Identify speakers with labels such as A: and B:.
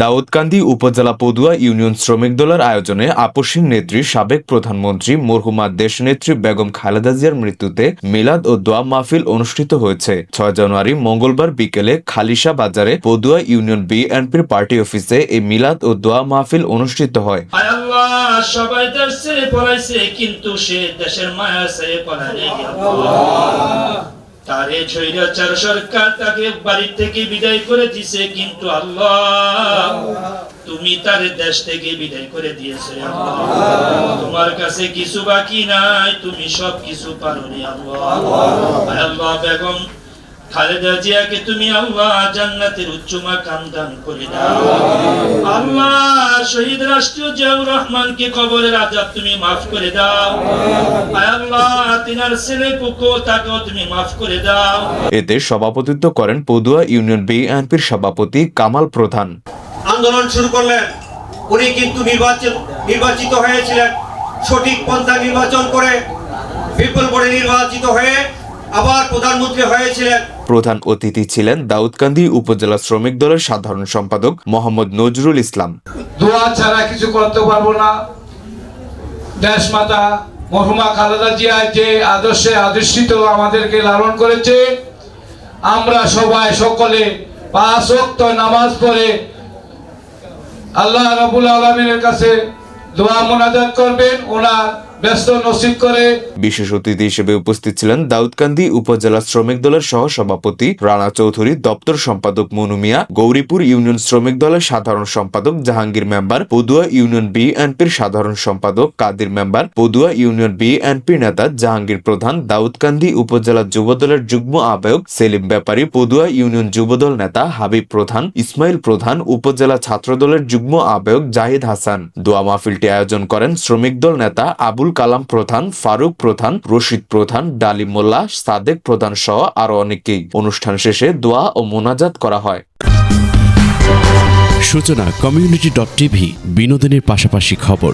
A: দাউদকান্দি উপজেলা পদুয়া ইউনিয়ন শ্রমিক দলের আয়োজনে আপসহীন নেত্রী সাবেক প্রধানমন্ত্রী মরহুমা দেশনেত্রী বেগম খালেদা জিয়ার মৃত্যুতে মিলাদ ও দোয়া মাহফিল অনুষ্ঠিত হয়েছে। ৬ জানুয়ারি মঙ্গলবার বিকেলে খালিশা বাজারে পদুয়া ইউনিয়ন বিএনপির পার্টি অফিসে এই মিলাদ ও দোয়া মাহফিল অনুষ্ঠিত হয়।
B: সবাই দেশ ছেড়ে পলাইছে, কিন্তু সে দেশের মায়া ছেড়ে পলায়নি। তারে স্বৈরাচার সরকার তাকে বাড়ি থেকে বিদায় করে দিছে, কিন্তু আল্লাহ তুমি তারে দেশ থেকে বিদায় করে দিয়েছে। তোমার কাছে কিছু বাকি নাই, তুমি সব কিছু পারো রে আল্লাহ। বেগম খালেদা জিয়াকে তুমি আল্লাহ জান্নাতের উচ্চ মাকাম দান করে দাও। আল্লাহ শহীদ রাষ্ট্রীয় জিয়াউর রহমানকে কবরের আযাব তুমি মাফ করে দাও। আল্লাহ তিনার ছেলে পুকো তাকেও তুমি মাফ করে দাও।
A: এতে সভাপতিত্ব করেন পদুয়া ইউনিয়ন বিএনপির সভাপতি কামাল প্রধান।
C: আন্দোলন শুরু করলেন, উনি কিন্তু নির্বাচিত হয়েছিলেন সঠিক পন্থা নির্বাচন করে, বিপুল ভোটে নির্বাচিত হয়ে আবার প্রধানমন্ত্রী হয়েছিলেন।
A: প্রধান অতিথি ছিলেন দাউদকান্দি উপজেলা শ্রমিক দলের সাধারণ সম্পাদক মোহাম্মদ নজরুল ইসলাম।
D: দোয়া ছাড়া কিছু করতে পারবো না। দেশমাতা মরহুমা খালেদা জিয়া যে আদর্শে আদর্শিত আমাদেরকে লালন করেছে, আমরা সবাই সকলে 5 ওয়াক্ত নামাজ পড়ে আল্লাহ রাব্বুল আলামিনের কাছে দোয়া মুনাজাত করবেন, ওনার ব্যস্ত নসিব করে।
A: বিশেষ অতিথি হিসেবে উপস্থিত ছিলেন দাউদকান্দি উপজেলা শ্রমিক দলের সহ সভাপতি রানা চৌধুরী, দপ্তর সম্পাদক মনু মিয়া, গৌরীপুর ইউনিয়ন শ্রমিক দলের সাধারণ সম্পাদক জাহাঙ্গীর মেম্বার, পদুয়া ইউনিয়ন বিএনপির সাধারণ সম্পাদক কাদির মেম্বার, পদুয়া ইউনিয়ন বিএনপির নেতা জাহাঙ্গীর প্রধান, দাউদকান্দি উপজেলা যুবদলের যুগ্ম আহ্বায়ক সেলিম ব্যাপারী, পদুয়া ইউনিয়ন যুবদল নেতা হাবিব প্রধান, ইসমাইল প্রধান, উপজেলা ছাত্রদলের যুগ্ম আহ্বায়ক জাহিদ হাসান। দোয়া মাহফিলটি আয়োজন করেন শ্রমিক দল নেতা আবুল কালাম প্রধান, ফারুক প্রধান, রশিদ প্রধান, ডালি মোল্লা, সাদেক প্রধান সহ আরো অনেকেই। অনুষ্ঠান শেষে দোয়া ও মোনাজাত করা হয়।
E: সূচনা community.tv বিনোদনের পাশাপাশি খবর।